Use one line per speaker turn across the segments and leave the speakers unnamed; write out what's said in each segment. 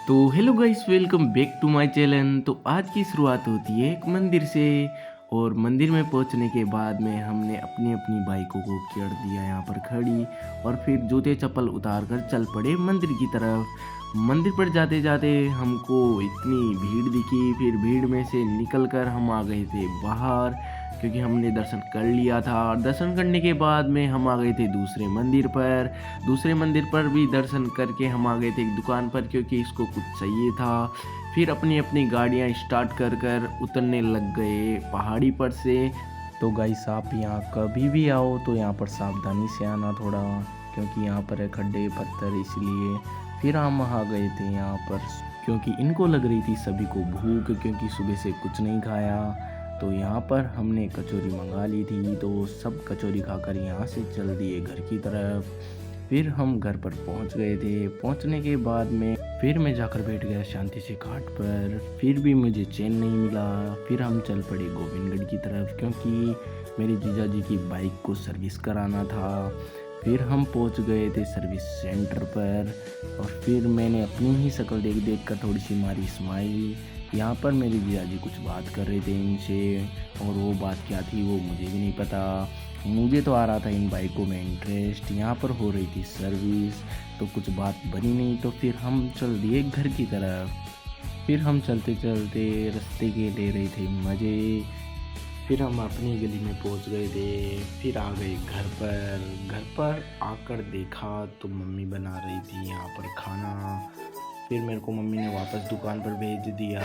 तो hello guys, welcome back to my channel. तो आज की शुरुआत होती है एक मंदिर से। और मंदिर में पहुंचने के बाद में हमने अपनी अपनी बाइकों को कर दिया यहाँ पर खड़ी। और फिर जूते चप्पल उतार कर चल पड़े मंदिर की तरफ। मंदिर पर जाते जाते हमको इतनी भीड़ दिखी, फिर भीड़ में से निकल कर हम आ गए थे बाहर, क्योंकि हमने दर्शन कर लिया था। और दर्शन करने के बाद में हम आ गए थे दूसरे मंदिर पर। दूसरे मंदिर पर भी दर्शन करके हम आ गए थे एक दुकान पर, क्योंकि इसको कुछ चाहिए था। फिर अपनी अपनी गाड़ियाँ स्टार्ट कर कर उतरने लग गए पहाड़ी पर से। तो गाइस, आप यहाँ कभी भी आओ तो यहाँ पर सावधानी से आना थोड़ा, क्योंकि यहाँ पर है खड्डे पत्थर, इसलिए। फिर हम आ गए थे यहाँ पर, क्योंकि इनको लग रही थी सभी को भूख, क्योंकि सुबह से कुछ नहीं खाया। तो यहाँ पर हमने कचौरी मंगा ली थी, तो सब कचौरी खाकर यहाँ से चल दिए घर की तरफ। फिर हम घर पर पहुँच गए थे। पहुँचने के बाद में फिर मैं जाकर बैठ गया शांति से खाट पर। फिर भी मुझे चैन नहीं मिला। फिर हम चल पड़े गोविंदगढ़ की तरफ, क्योंकि मेरे जीजा जी की बाइक को सर्विस कराना था। फिर हम पहुंच गए थे सर्विस सेंटर पर। और फिर मैंने अपनी ही शक्ल देख देख कर थोड़ी सी मारी स्माइल। यहाँ पर मेरे जीजा जी कुछ बात कर रहे थे इनसे, और वो बात क्या थी वो मुझे भी नहीं पता। मुझे तो आ रहा था इन बाइकों में इंटरेस्ट। यहाँ पर हो रही थी सर्विस, तो कुछ बात बनी नहीं। तो फिर हम चल दिए घर की तरफ। फिर हम चलते चलते रास्ते के ले रहे थे मज़े। फिर हम अपनी गली में पहुंच गए थे। फिर आ गए घर पर। घर पर आकर देखा तो मम्मी बना रही थी यहाँ पर खाना। फिर मेरे को मम्मी ने वापस दुकान पर भेज दिया।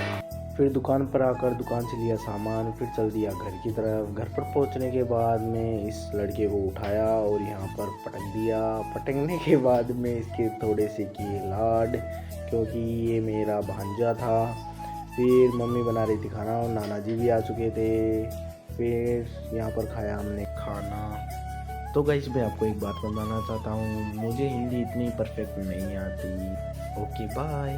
फिर दुकान पर आकर दुकान से लिया सामान, फिर चल दिया घर की तरफ। घर पर पहुंचने के बाद में इस लड़के को उठाया और यहाँ पर पटक दिया। पटकने के बाद में इसके थोड़े से किए लाड, क्योंकि ये मेरा भांजा था। फिर मम्मी बना रही थी खाना और नाना जी भी आ चुके थे। फिर यहाँ पर खाया हमने खाना। तो गाइस, मैं आपको एक बात बताना चाहता हूँ, मुझे हिंदी इतनी परफेक्ट नहीं आती। Okay bye.